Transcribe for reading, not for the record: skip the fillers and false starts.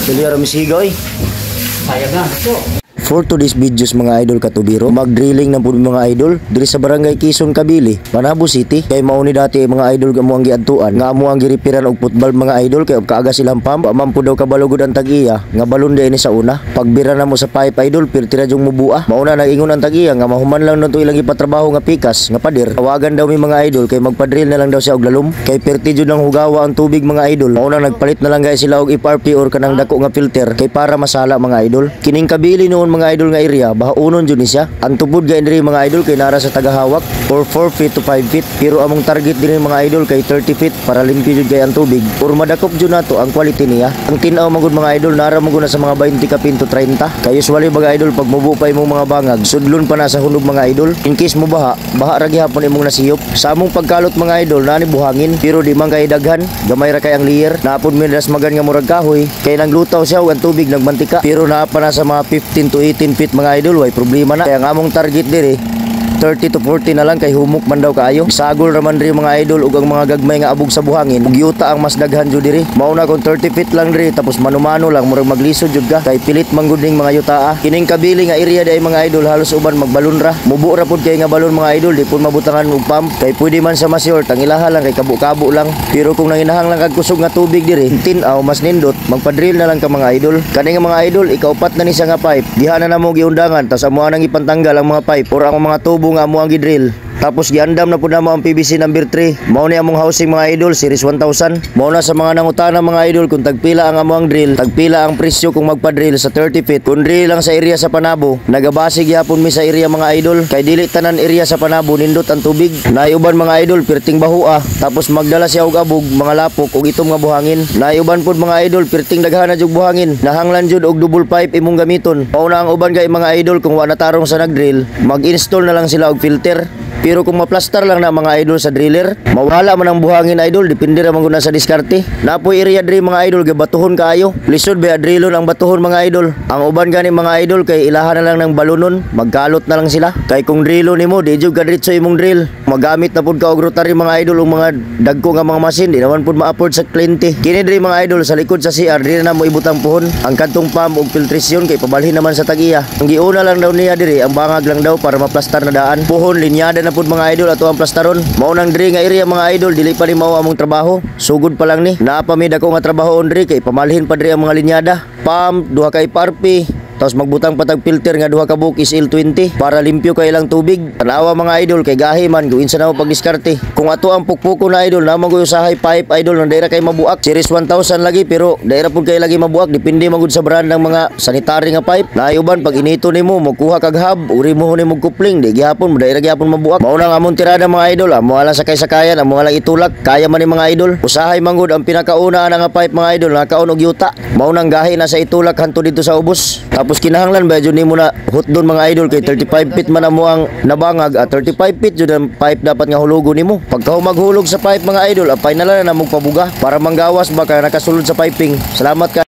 Kaliara misigaw eh. Sayang na. For today's videos mga idol katubiro, mag-drilling na po mga idol diri sa barangay Quezon Kabili, Panabo City. Kay mauni dati mga idol nga mo ang giadtuan, nga mo ang giripiran og football mga idol kay kaaga silang pump, amam po daw kabalugod ang tag-iya nga balon din ni sa una. Pagbira na mo sa pipe idol, pirtira jung mubua. Mauna nag-ingon ang tag-iya nga mahuman lang nito ilang ipatrabaho nga pikas nga pader. Tawagan daw mi mga idol kay magpa-drill na lang daw siya og lalom. Kay pirti jud nang hugawa ang tubig mga idol. Mauna nagpalit na lang guys sila og FRP or kanang dako nga filter kay para masala mga idol. Kining Kabili noon mga idol nga area, bahaunon jud ni siya. Ang tubod kay diri mga idol kay nara sa tagahawak for 4 feet to 5 feet. Pero among target din mga idol kay 30 feet para limpyo jud kay ang tubig. Or madakop jud nato ang quality niya. Ang tinaw magud mga idol nara mo na sa mga 20 kapin to 30. Kay usually mga idol pag mubuo imong mga bangag, sudlon pa na sa hunod mga idol. In case mo baha ra gihapon imong nasiyop. Sa among pagkalot mga idol nani buhangin pero di man kay daghan, gamay ra kay ang layer. Naapod mi das magan nga murag kahoy kay naglutaw siya og ang tubig nagmantika. Pero naa pa na sa mga 15 to 18 feet mga idol, way problema na. Kaya ang among target diri 30 to 40 na lang kay humok man daw kaayo. Sagol raman diri mga idol ug ang mga gagmay nga abog sa buhangin. Ug yuta ang mas daghan jud diri. Mauna kung 30 feet lang diri tapos mano-mano lang murag maglisod jud ka kay pilit man gud ning mga yutaa. Kining Kabili nga area day mga idol halos uban magbalon ra. Mubo ra pud kay nga balon mga idol di pud mabutangan og pump kay pwede man sa masyort ang ilaha lang kay kabo-kabo lang. Pero kung nanginahang lang kag kusog nga tubig diri, tin-aw mas nindot magpa-drill na lang ka mga idol. Kani nga mga idol ikaupat na ni siya nga pipe. Diha na namo giundangan tas amo nang ipantanggal ang mga pipe or ang mga tubo nga amo ang gidrill. Tapos giandam na po na mo ang PVC number 3. Mao ni among housing mga idol series 1000. Mao na sa mga nangutana mga idol kung tagpila ang amo ang drill, tagpila ang presyo kung magpa-drill sa 30 feet. Kung drill lang sa area sa Panabo, nagabase gyapon mi sa area mga idol. Kay dili tanan area sa Panabo nindot ang tubig. Naiuban mga idol perting bahua. Tapos magdala siya og abog, mga lapok ug itom nga buhangin. Naiuban pud mga idol perting daghan na jug buhangin. Nahanglan jud og double pipe imong gamiton. Mao na ang uban kay mga idol kung wa na tarong sa nagdrill, mag-install na lang sila og filter. Pero kung maplastar lang na mga idol sa driller, mawala man ang buhangin idol, depende ra man gud sa diskarte. Napoy area diri mga idol gabatuhon kaayo. Lisod ba drillon ang batuhon mga idol. Ang uban gani mga idol kay ilahan na lang ng balunon, magkalot na lang sila. Kay kung drillon nimo, di jud kadritso imong drill. Magamit na pud ka og rotary mga idol ug mga dagko nga mga machine, di naman pud ma-afford sa kliyente. Kini diri mga idol sa likod sa CR, diri na mo ibutang puhon. Ang kantong pump ug filtration kay pabalhin naman sa tag-iya. Ang giuna lang daw niya diri, ang bangag lang daw para maplastar na daan. Puhon linyada na pud mga idol ato ang plastaron. Mao nang diri nga area mga idol, dili pa ni mao among trabaho. Sugod pa lang ni. Naa pa mi dako nga trabaho on diri kay pamalhin pa diri ang mga linyada. Pump, duha ka FRP. Tapos magbutang patag filter nga duha ka buok is L20 para limpyo kay lang tubig. Tanawa mga idol kay gahi man guin sa namo pagdiskarte. Kung ato ang pukpuko na idol namo go usahay pipe idol nang daira kay mabuak. Series 1000 lagi pero daira pud kay lagi mabuak depende man gud sa brand ng mga sanitary nga pipe. Nayuban pag inito nimo magkuha kag hub, uri mo nimo coupling di gihapon mo daira gihapon mabuak. Mao na nga among tirada mga idol, amo lang sa kaysakayan, amo lang itulak. Kaya man ni mga idol. Usahay man gud ang pinakauna nga pipe mga idol, nakaon og yuta. Mao nang gahi na sa itulak hanto dito sa ubos. Tapos kinahanglan ba jud nimo na hutdon mga idol kay 35 feet man amo ang nabangag at 35 feet jud ang pipe dapat nga hulugon nimo. Pagka maghulog sa pipe mga idol, apay na lang na mo pabuga para manggawas ba kay nakasulod sa piping. Salamat ka.